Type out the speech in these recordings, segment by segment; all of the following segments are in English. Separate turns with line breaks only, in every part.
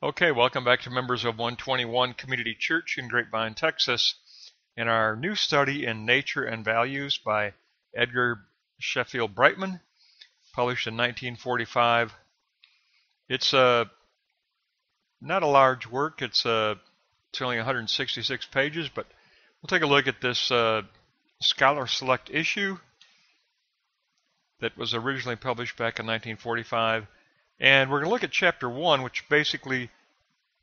Okay, welcome back to members of 121 Community Church in Grapevine, Texas, in our new study in Nature and Values by Edgar Sheffield Brightman, published in 1945. It's not a large work. It's only 166 pages, but we'll take a look at this Scholar Select issue that was originally published back in 1945. And we're going to look at Chapter 1, which basically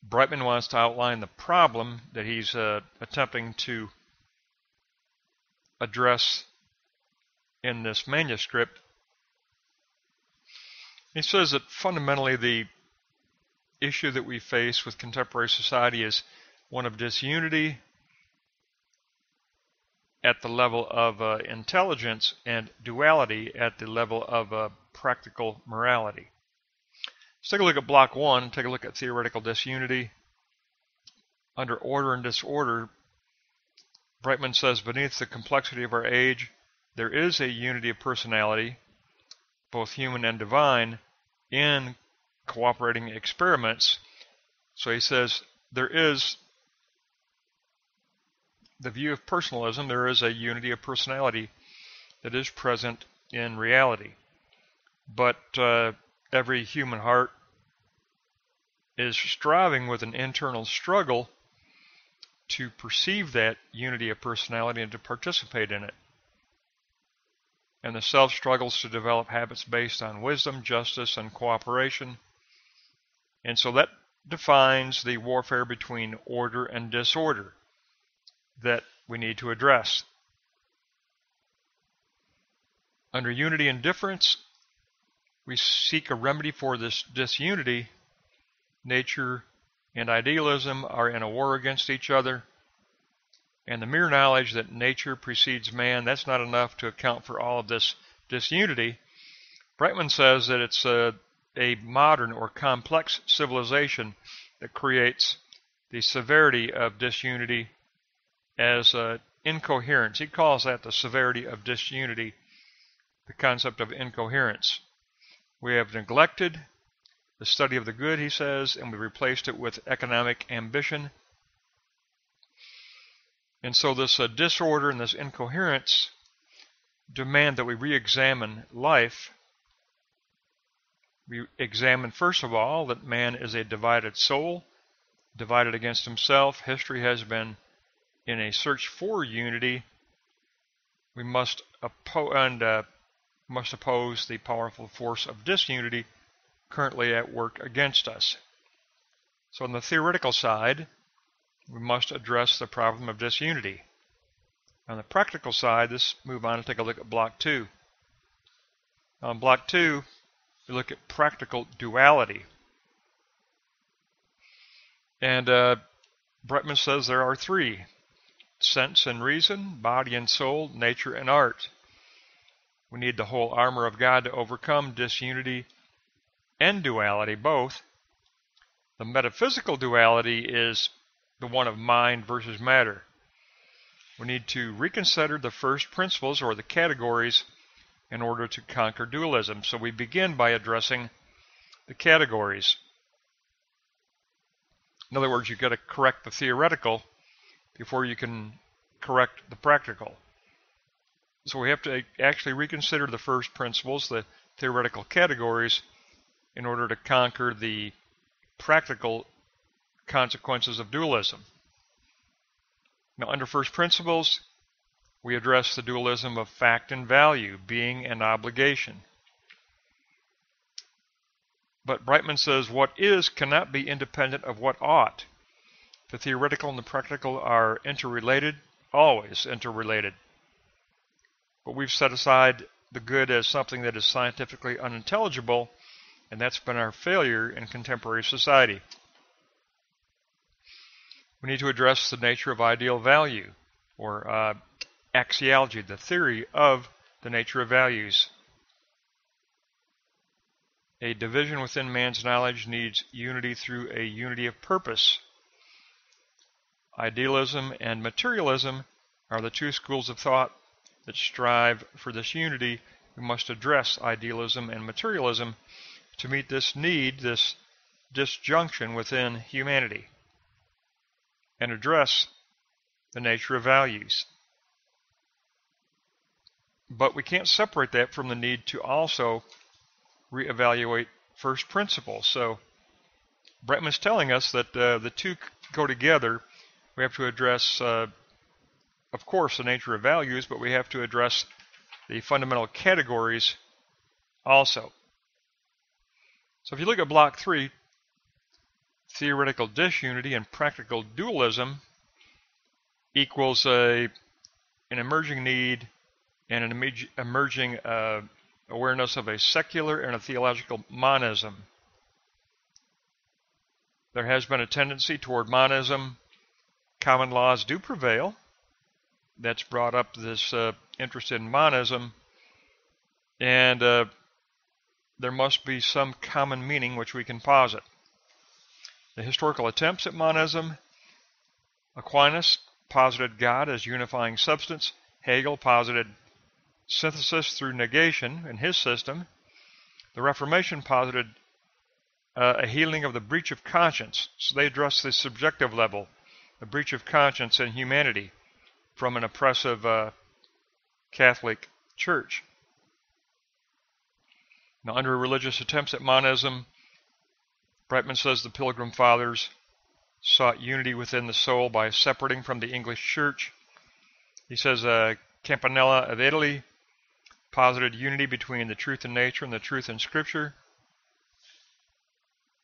Brightman wants to outline the problem that he's attempting to address in this manuscript. He says that fundamentally the issue that we face with contemporary society is one of disunity at the level of intelligence and duality at the level of practical morality. Let's take a look at Block 1 and take a look at theoretical disunity. Under order and disorder, Brightman says, beneath the complexity of our age, there is a unity of personality, both human and divine, in cooperating experiments. So he says there is the view of personalism, there is a unity of personality that is present in reality. But every human heart is striving with an internal struggle to perceive that unity of personality and to participate in it. And the self struggles to develop habits based on wisdom, justice, and cooperation. And so that defines the warfare between order and disorder that we need to address. Under unity and difference, we seek a remedy for this disunity. Nature and idealism are in a war against each other, and the mere knowledge that nature precedes man, that's not enough to account for all of this disunity. Brightman says that it's a modern or complex civilization that creates the severity of disunity as incoherence. He calls that the severity of disunity, the concept of incoherence. We have neglected the study of the good, he says, and we replaced it with economic ambition. And so this disorder and this incoherence demand that we re-examine life. We examine, first of all, that man is a divided soul, divided against himself. History has been in a search for unity. We must oppose the powerful force of disunity currently at work against us. So on the theoretical side, we must address the problem of disunity. On the practical side, let's move on and take a look at Block 2. On Block 2, we look at practical duality. And Brightman says there are three: sense and reason, body and soul, nature and art. We need the whole armor of God to overcome disunity and duality both. The metaphysical duality is the one of mind versus matter. We need to reconsider the first principles or the categories in order to conquer dualism. So we begin by addressing the categories. In other words, you've got to correct the theoretical before you can correct the practical. So we have to actually reconsider the first principles, the theoretical categories, in order to conquer the practical consequences of dualism. Now, under first principles, we address the dualism of fact and value, being and obligation. But Brightman says what is cannot be independent of what ought. The theoretical and the practical are interrelated, always interrelated. But we've set aside the good as something that is scientifically unintelligible, and that's been our failure in contemporary society. We need to address the nature of ideal value, or axiology, the theory of the nature of values. A division within man's knowledge needs unity through a unity of purpose. Idealism and materialism are the two schools of thought that strive for this unity. We must address idealism and materialism to meet this need, this disjunction within humanity and address the nature of values. But we can't separate that from the need to also reevaluate first principles. So Brightman's telling us that the two go together. We have to address, of course, the nature of values, but we have to address the fundamental categories also. So if you look at block 3, theoretical disunity and practical dualism equals an emerging need and an emerging awareness of a secular and a theological monism. There has been a tendency toward monism. Common laws do prevail. That's brought up this interest in monism. And there must be some common meaning which we can posit. The historical attempts at monism: Aquinas posited God as unifying substance. Hegel posited synthesis through negation in his system. The Reformation posited a healing of the breach of conscience. So they addressed the subjective level, the breach of conscience in humanity from an oppressive Catholic Church. Now, under religious attempts at monism, Brightman says the Pilgrim Fathers sought unity within the soul by separating from the English Church. He says Campanella of Italy posited unity between the truth in nature and the truth in Scripture.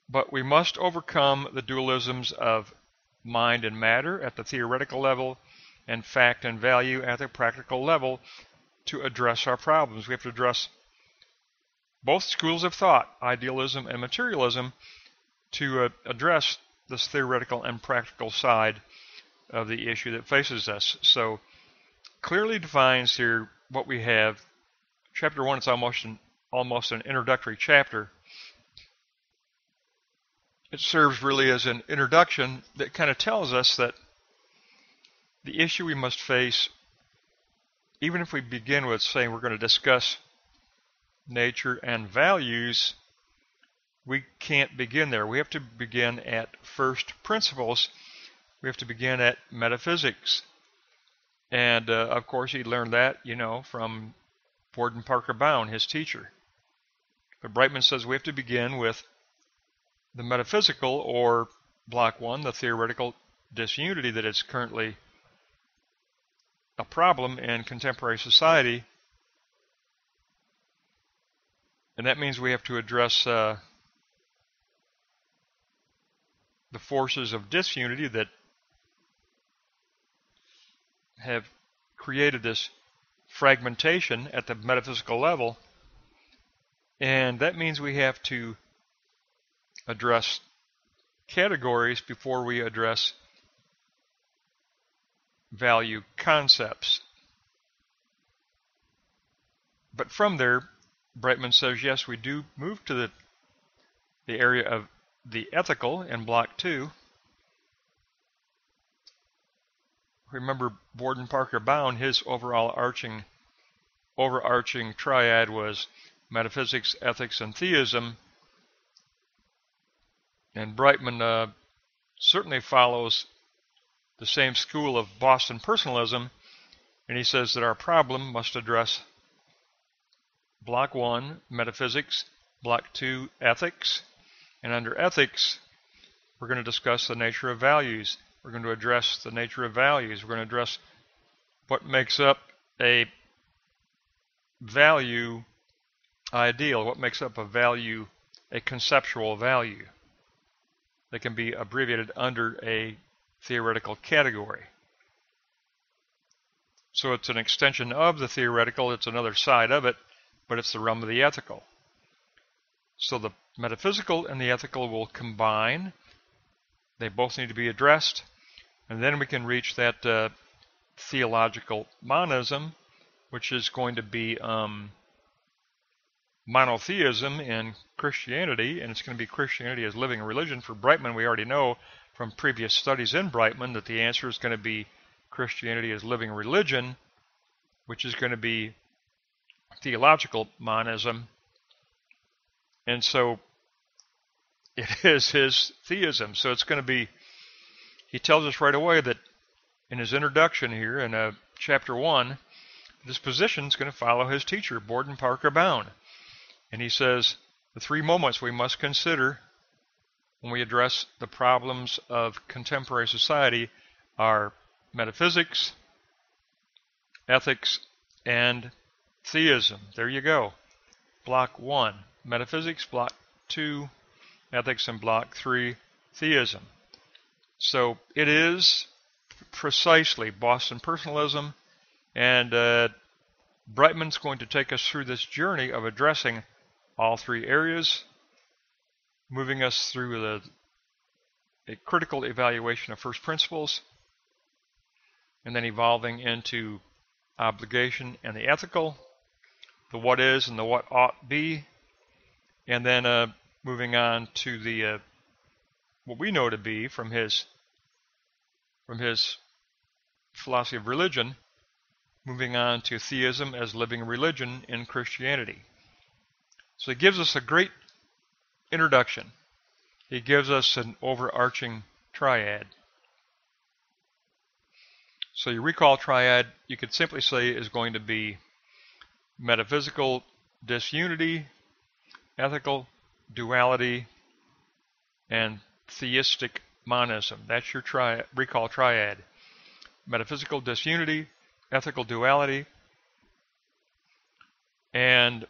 But we must overcome the dualisms of mind and matter at the theoretical level and fact and value at the practical level to address our problems. We have to address both schools of thought, idealism and materialism, to address this theoretical and practical side of the issue that faces us. So clearly defines here what we have. Chapter 1 is almost an introductory chapter. It serves really as an introduction that kind of tells us that the issue we must face, even if we begin with saying we're going to discuss nature and values, we can't begin there. We have to begin at first principles. We have to begin at metaphysics. And of course he learned that, from Gordon Parker Bown, his teacher. But Brightman says we have to begin with the metaphysical, or block 1, the theoretical disunity that is currently a problem in contemporary society. And that means we have to address the forces of disunity that have created this fragmentation at the metaphysical level. And that means we have to address categories before we address value concepts. But from there, Brightman says, yes, we do move to the area of the ethical in block 2. Remember Gordon Parker Bown, his overarching triad was metaphysics, ethics, and theism. And Brightman certainly follows the same school of Boston personalism, and he says that our problem must address block 1, metaphysics, block 2, ethics, and under ethics, we're going to discuss the nature of values. We're going to address the nature of values. We're going to address what makes up a value ideal, what makes up a value, a conceptual value that can be abbreviated under a theoretical category. So it's an extension of the theoretical, it's another side of it, but it's the realm of the ethical. So the metaphysical and the ethical will combine. They both need to be addressed, and then we can reach that theological monism, which is going to be monotheism in Christianity, and it's going to be Christianity as living religion. For Brightman, we already know from previous studies in Brightman that the answer is going to be Christianity as living religion, which is going to be theological monism. And so it is his theism. So it's going to be, he tells us right away that in his introduction here in chapter 1, this position is going to follow his teacher, Borden Parker Bound. And he says the three moments we must consider when we address the problems of contemporary society are metaphysics, ethics, and theism. There you go. Block 1, metaphysics. Block 2, ethics. And block 3, theism. So it is precisely Boston personalism, and Brightman's going to take us through this journey of addressing all three areas, moving us through a critical evaluation of first principles, and then evolving into obligation and the ethical, the what is and the what ought be, and then moving on to the what we know to be from his philosophy of religion, moving on to theism as living religion in Christianity. So he gives us a great introduction. He gives us an overarching triad. So your recall triad, you could simply say, is going to be metaphysical disunity, ethical duality, and theistic monism. That's your recall triad. Metaphysical disunity, ethical duality, and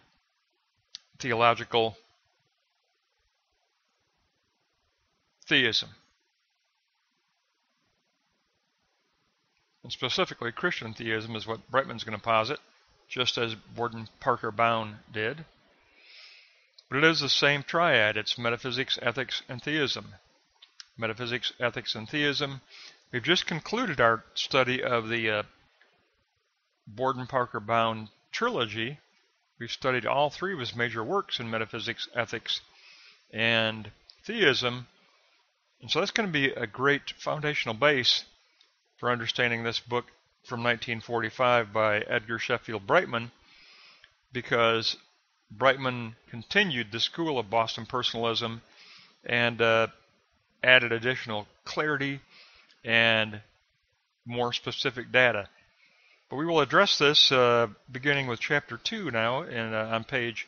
theological theism. And specifically, Christian theism is what Brightman's going to posit, just as Borden Parker Bound did. But it is the same triad. It's metaphysics, ethics, and theism. Metaphysics, ethics, and theism. We've just concluded our study of the Borden Parker Bound trilogy. We've studied all three of his major works in metaphysics, ethics, and theism. And so that's going to be a great foundational base for understanding this book from 1945 by Edgar Sheffield Brightman, because Brightman continued the school of Boston personalism and added additional clarity and more specific data. But we will address this beginning with chapter 2 now on page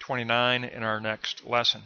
29 in our next lesson.